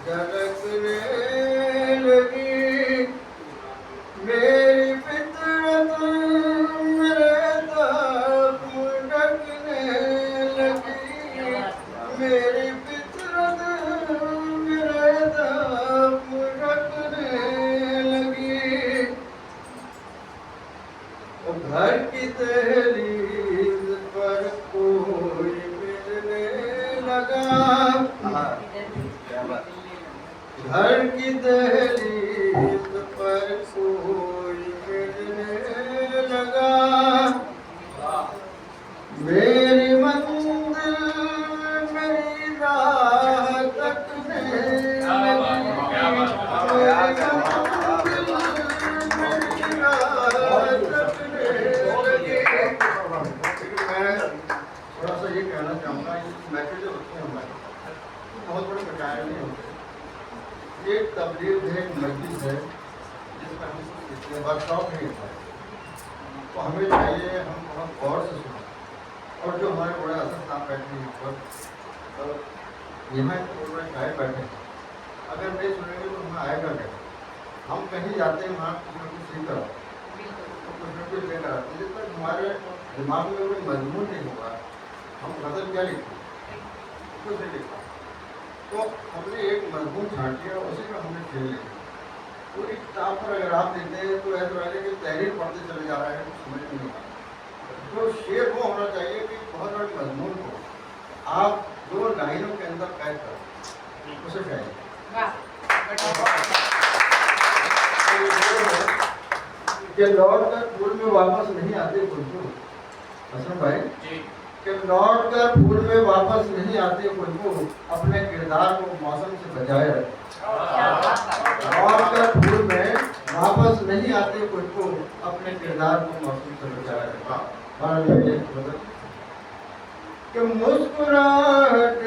झलकने लगी। मेरी फितरत मेरे ताप ढकने लगी। मेरी फितरत मेरे ताप ढकने लगी। घर की दहलीज पर कोई मिलने लगा। घर की दहलीज पर कोई मिलने लगा। मेरी मंजिल मेरी राह तकने लगी। मेरी राह तकने लगी। मैं थोड़ा सा ये कहना चाहूँगा, इस मैसेज जो होते हैं हमारे बहुत बड़े प्रकार नहीं होते। एक तबलीग है, एक मस्जिद है जिसमें हम वर्कशॉप नहीं होता है, तो हमें चाहिए हम बहुत गौर से सुनें। और जो हमारे बड़े असर साहब बैठे हैं पर यहाँ शायद बैठे हैं, अगर नहीं सुनेंगे तो हमें आएगा क्या? हम कहीं जाते हैं वहाँ कुछ न कुछ सीख कर तो कुछ न कुछ लेकर आते हैं। जब तक हमारे दिमाग में कोई मजमून नहीं होगा हम गज़ल क्या लिखते हैं? कुछ नहीं लिखा। तो हमने एक मजमून छाट लिया, उसी में हमने खेल लिया। पूरी किताब पर अगर आप देखते हैं तो ऐसा लगे कि तहरीर पढ़ते चले जा रहा है, कुछ समझ नहीं आता। तो शेर वो होना चाहिए कि बहुत बड़े मजमून को आप 2 लाइनों के अंदर कैद करें, उसे चाहिए कि लौट कर फूल में वापस नहीं आते बुलबुल। हसन भाई कि लौट कर फूल में वापस नहीं आते बुलबुल, अपने किरदार को मौसम से बचाए रखे। लौट कर फूल में वापस नहीं आते बुलबुल, अपने किरदार को मौसम से बचाए रखे। कि मुस्कुराहट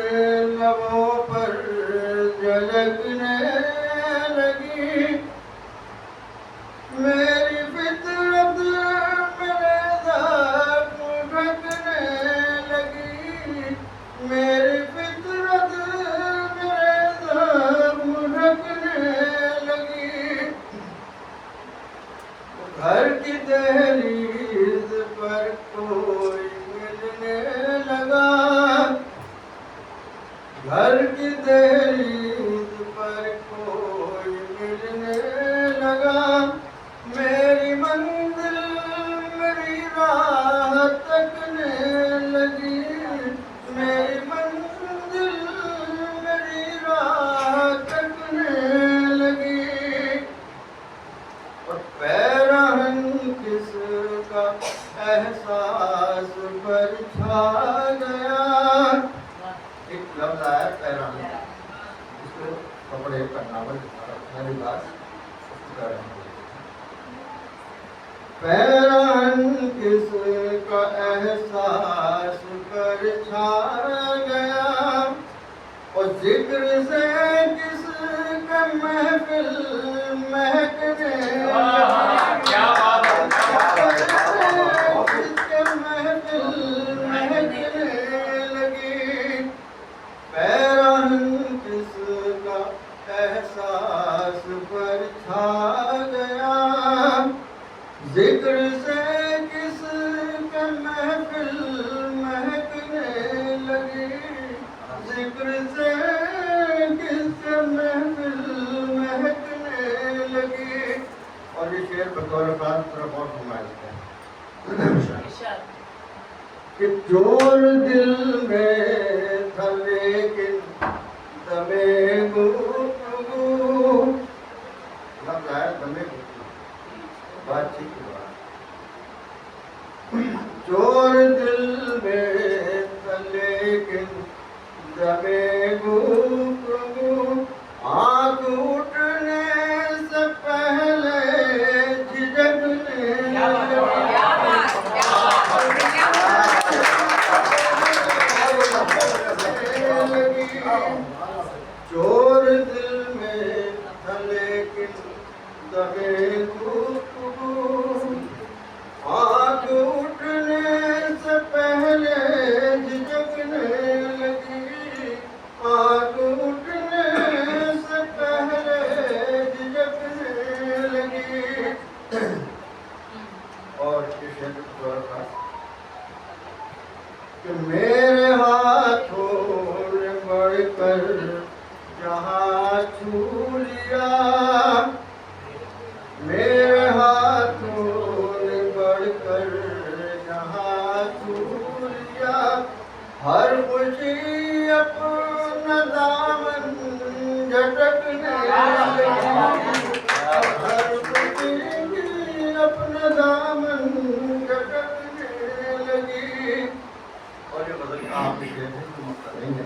लबों पर झलकने लगी। मेरी फितरत मेरे दाग ढकने लगी। मेरी फितरत मेरे दाग ढकने लगी। घर की दहलीज पर कोई मिलने लगा। घर की दहलीज पर कोई मिलने लगा। मेरी मंजिल मेरी राह तकने लगी। मेरी मंजिल मेरी राह तकने लगी। और पैरहन किसका एहसास पर छा गया। एक लफ्ज आया पैरहन, इसको कपड़े पहनावा मेरी बात पैरहन किसका एहसास पर छा गया। और जिक्र से किसका महफिल महकने लगी। पैरहन किसका एहसास पर छा गया। जिक्र से किसका महफिल महकने लगी। जिक्र से किसका महफिल महकने लगी। और ये शेर बतौर खास तरफ और घुमाया कि जोर दिल में था लेकिन दमे गुफ्तगू। लफ्ज़ आया दमे गुफ्तगू, बातचीत की बात। जोर दिल में था लेकिन दमे गुफ्तगू। आँख उठने से पहले झिझकने चोर दिल में था लेकिन दमे गुफ्तगू। आँख उठने से पहले झिझकने लगी। आँख उठने जहाँ छू लिया मेरे हाथों ने बढ़कर, जहाँ छू लिया हर खुशी अपना दामन झटकने लगी, हर खुशी अपना दामन झटकने लगी। और ये बदल का आप लिखे थे तो मत नहीं है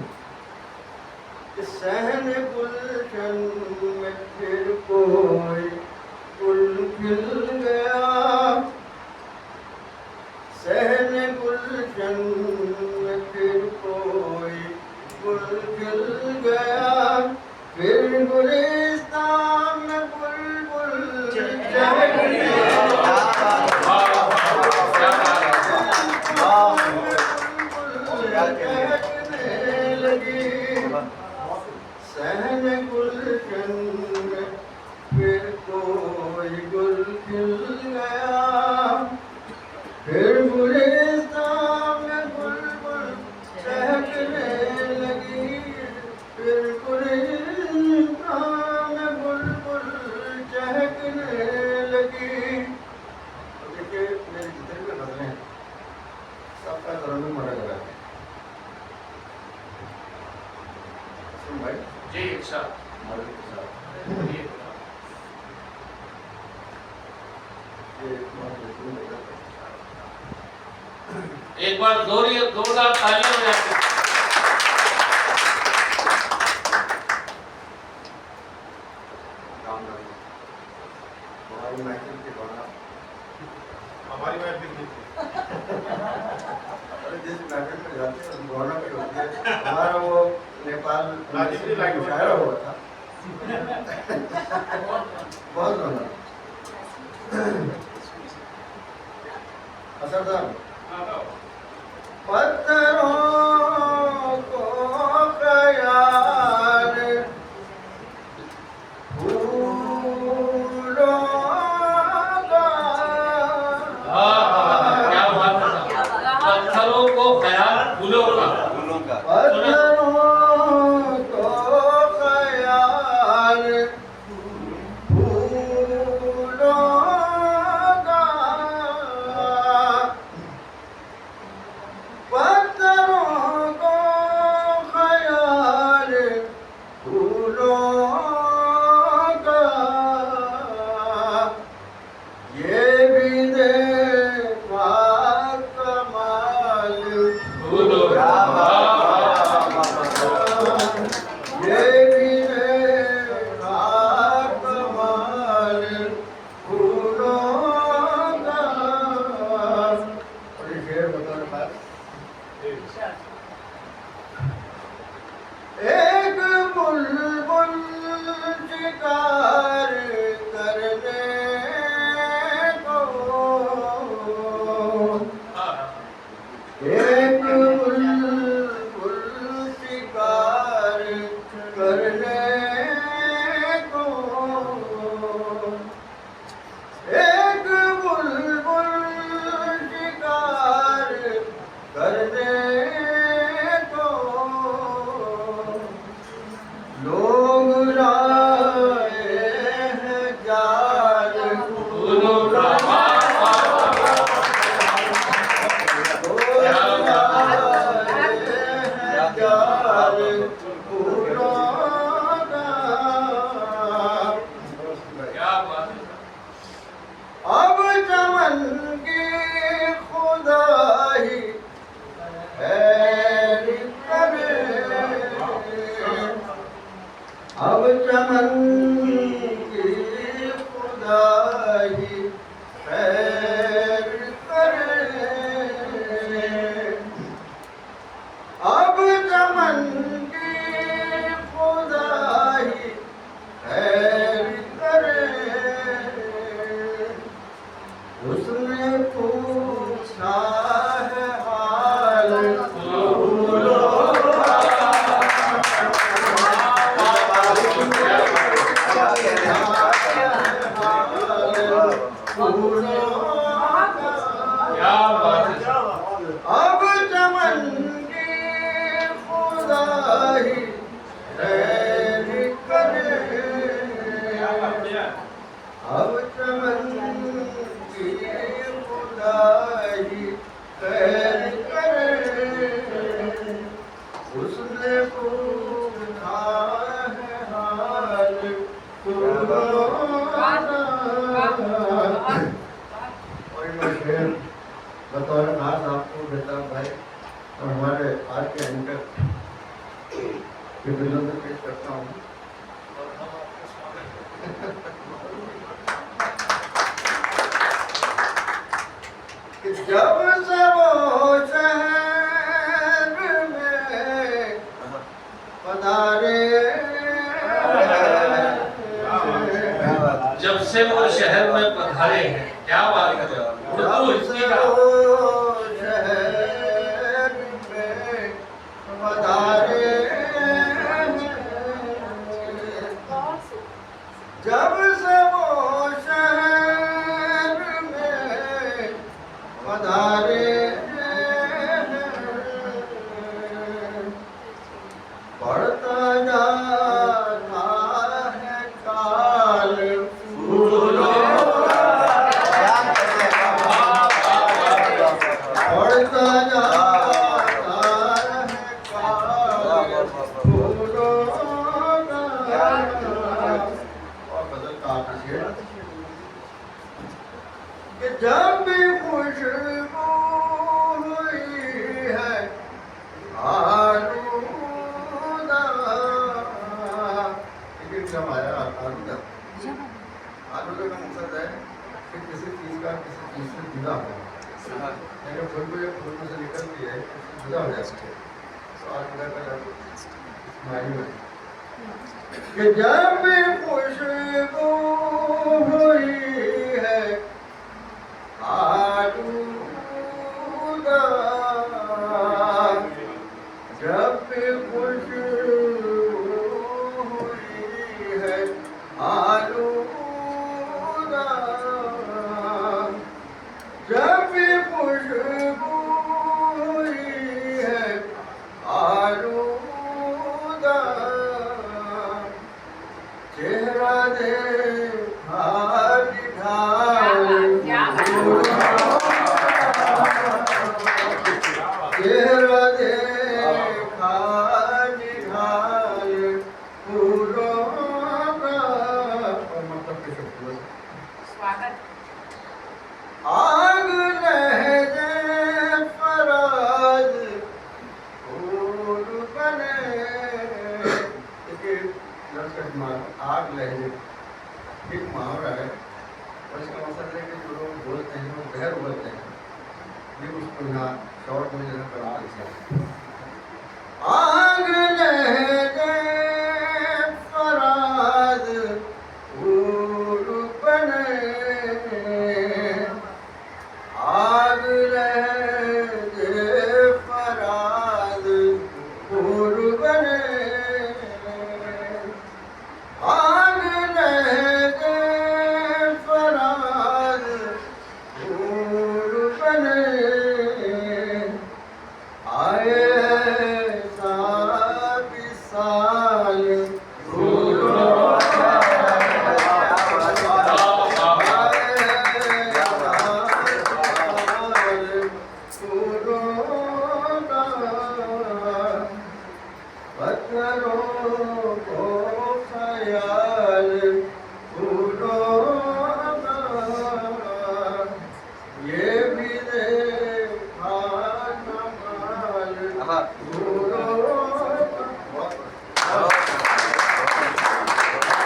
कि सहन गुलशन में फिर कोई गुल खिल गया, सहन गुलशन में फिर कोई गुल खिल गया, फिर गुलिस्तान में बुलबुल चहकने लगी, सहन गुलशन में फिर कोई गुल खिल गया, फिर गुलिस्तान में बुलबुल चहकने लगी, फिर गुलिस्तान में बुलबुल चहकने लगी। तो देखिए मेरे जितने भी गज़लें हैं सबका तरन्नुम अलग अलग है। सुन भाई जी अच्छा एक बार जोरदार तालियां बजाते। हमारी महफिल के द्वारा हमारी महफिल की जिस महफिल में जाते हैं गौना पे होती है, हमारा वो नेपाल शायरा हुआ था बहुत गौना असरदार। पत्थरों को ख्याल फूलों का, क्या बात है, पत्थरों को ख्याल फूलों का, पत्थरों को ख्याल फूलों का, पत्थरों को ख्याल फूलों का, ये भी देखा कमाल फूलों का। ये भी देखा कमाल फूलों का। और ये शेर बताने बाद एक बुलबुल शिकार करने को, एक बुलबुल शिकार करने को, एक बुलबुल शिकार करने को, लोग लाए हैं जाल फूलों का। लोग लाए हैं जाल फूलों का। क्या बात है। अब चमन की खुदाई खैर करे, अब चमन की खुदाई खैर करे, अब चमन की खुदाई खैर करे। उसने पूछा है हाल फूलों का, कि जब से वो शहर में पधारे, जब से वो शहर में पधारे हैं, क्या बात कर रहे हो? उर्दू हिंदी का शहर में पधारे, जब से वो शहर में पधारे, बढ़ता जाता है काल फूलों का, बढ़ता जाता है काल फूलों का। और बदल का शेर कि जब भी खुशबू हुई है आलूदा, लेकिन जब आया आलूदा, आलूदा का मकसद है कि किसी चीज का किसी चीज से जुदा हो, यानी फूल को जब फूल में से निकलती है जुदा हो जाती है, तो आलूदा का मायने में कि जब भी खुशबू हुई है आलूदा, जब भी खुशबू हुई है आलूदा, जब भी खुशबू हुई है आलूदा, चेहरा देखा निढाल चेहरा देखा निढाल फूलों का। और मतलब के शब्द स्वागत आग लहजे फराज फूल बने, देखिए आग लहजे एक मुहावरा है, और इसका मतलब है कि जो लोग बोलते हैं वो बहर उगलते हैं, ये उसको यहाँ शॉर्ट में जरा करवा दीजिए। आग लहजे